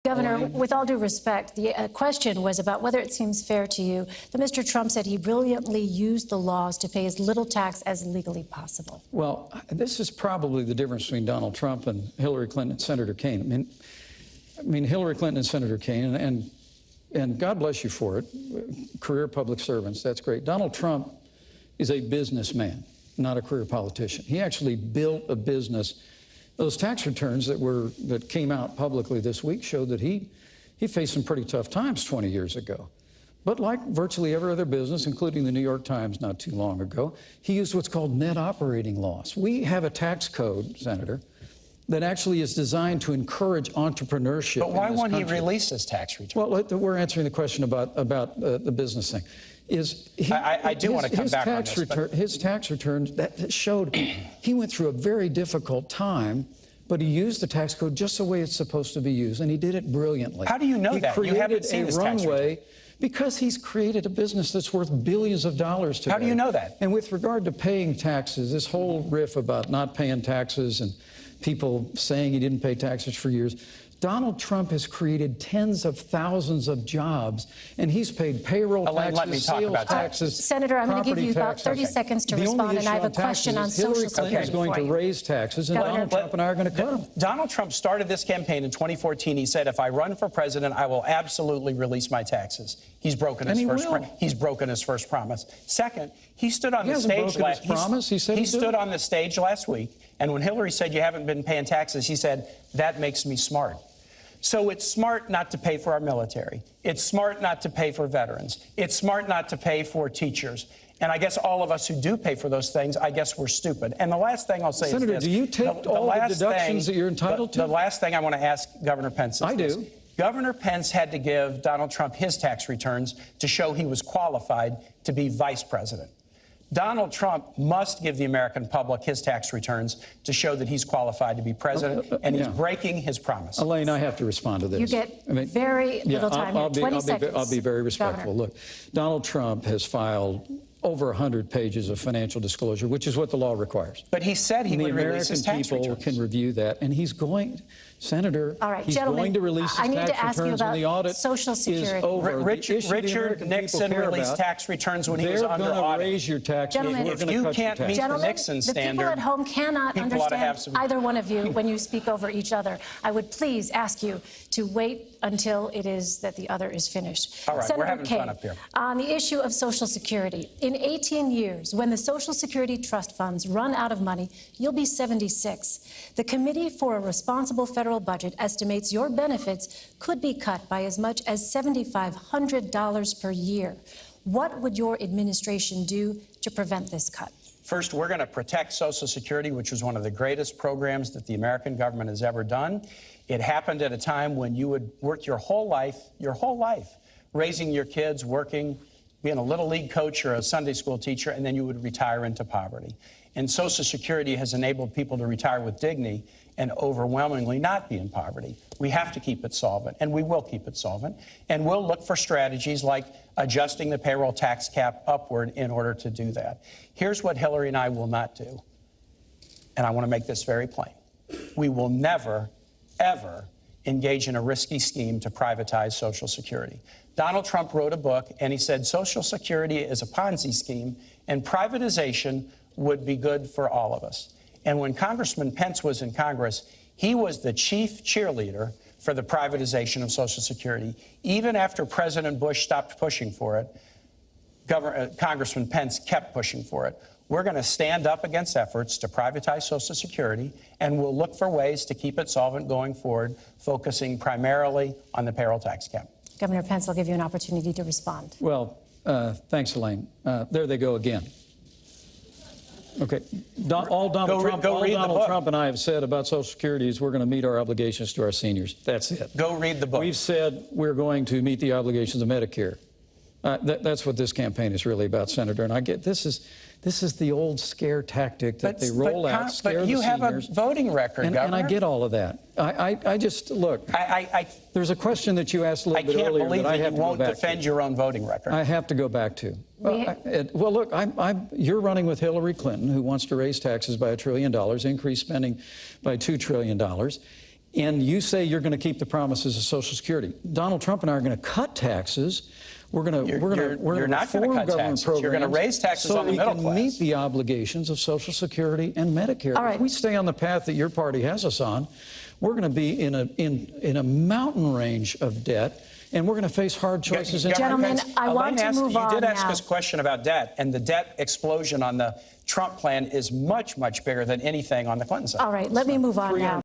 Governor, with all due respect, the question was about whether it seems fair to you that Mr. Trump said he brilliantly used the laws to pay as little tax as legally possible. Well, this is probably the difference between Donald Trump and Hillary Clinton and Senator Kaine. I mean, Hillary Clinton and Senator Kaine, and God bless you for it, career public servants, that's great. Donald Trump is a businessman, not a career politician. He actually built a business. Those tax returns that came out publicly this week showed that he faced some pretty tough times 20 years ago. But like virtually every other business, including the New York Times not too long ago, he used what's called net operating loss. We have a tax code, Senator, that actually is designed to encourage entrepreneurship. But why won't he release his tax return? Well, we're answering the question about the business thing. I do want to come back on this. His tax returns that showed he went through a very difficult time, but he used the tax code just the way it's supposed to be used, and he did it brilliantly. How do you know that? You haven't seen his tax return. Because he's created a business that's worth billions of dollars today. How do you know that? And with regard to paying taxes, this whole riff about not paying taxes and people saying he didn't pay taxes for years, Donald Trump has created tens of thousands of jobs, and he's paid payroll taxes, sales taxes, Senator, I'm going to give you about 30 seconds to respond, and I have a question on Social Security. Hillary Clinton is going to raise taxes, and Donald Trump and I are going to cut them. Donald Trump started this campaign in 2014. He said, if I run for president, I will absolutely release my taxes. He's broken his first promise. Second, he stood on the stage on the stage last week, and when Hillary said you haven't been paying taxes, he said, that makes me smart. So it's smart not to pay for our military. It's smart not to pay for veterans. It's smart not to pay for teachers. And I guess all of us who do pay for those things, I guess we're stupid. And the last thing I'll say Senator, is this. Do you take all the deductions that you're entitled to? The last thing I want to ask Governor Pence is this. Governor Pence had to give Donald Trump his tax returns to show he was qualified to be vice president. Donald Trump must give the American public his tax returns to show that he's qualified to be president, and he's breaking his promise. Elaine, I have to respond to this. You get very little time here, 20 seconds. I'll be very respectful. Governor. Look, Donald Trump has filed over 100 pages of financial disclosure, which is what the law requires. But he said he would release his tax returns. The American people can review that, and he's going, Senator, all right, he's going to release his tax returns when the audit Social Security. is over. Richard Nixon released tax returns when he was under audit. They're going to raise your taxes. Gentlemen, if you can't meet the Nixon standard, the people at home cannot understand either one of you when you speak over each other. I would please ask you to wait until it is that the other is finished. All right, Senator we're having Kaine, fun up here. On the issue of Social Security, in 18 years, when the Social Security trust funds run out of money, you'll be 76. The Committee for a Responsible Federal Budget estimates your benefits could be cut by as much as $7,500 per year. What would your administration do to prevent this cut? First, we're going to protect Social Security, which was one of the greatest programs that the American government has ever done. It happened at a time when you would work your whole life, raising your kids, working, being a little league coach or a Sunday school teacher, and then you would retire into poverty. And Social Security has enabled people to retire with dignity and overwhelmingly not be in poverty. We have to keep it solvent, and we will keep it solvent. And we'll look for strategies like adjusting the payroll tax cap upward in order to do that. Here's what Hillary and I will not do, and I want to make this very plain. We will never, ever engage in a risky scheme to privatize Social Security. Donald Trump wrote a book, and he said Social Security is a Ponzi scheme, and privatization would be good for all of us. And when Congressman Pence was in Congress, he was the chief cheerleader for the privatization of Social Security. Even after President Bush stopped pushing for it, Congressman Pence kept pushing for it. We're going to stand up against efforts to privatize Social Security, and we'll look for ways to keep it solvent going forward, focusing primarily on the payroll tax cap. Governor Pence, I'll give you an opportunity to respond. Well, thanks, Elaine. There they go again. Okay. All Donald Trump and I have said about Social Security is we're going to meet our obligations to our seniors. That's it. Go read the book. We've said we're going to meet the obligations of Medicare. That's what this campaign is really about, Senator. And I get this is the old scare tactic that they roll out, scare the seniors. But you have a voting record, Governor. And I get all of that. I just, look, there's a question that you asked a little bit earlier that I have to go back to. I can't believe that you won't defend your own voting record. I have to go back to. Well, look, you're running with Hillary Clinton, who wants to raise taxes by $1 trillion, increase spending by $2 trillion. and you say you're going to keep the promises of Social Security. Donald Trump and I are going to cut taxes. We're going to reform government programs. You're going to raise taxes on the middle class. So we can meet the obligations of Social Security and Medicare. All right. If we stay on the path that your party has us on, we're going to be in a mountain range of debt, and we're going to face hard choices. Gentlemen, I want to move on now. You did ask us a question about debt, and the debt explosion on the Trump plan is much, much bigger than anything on the Clinton side. All right, let me move on now.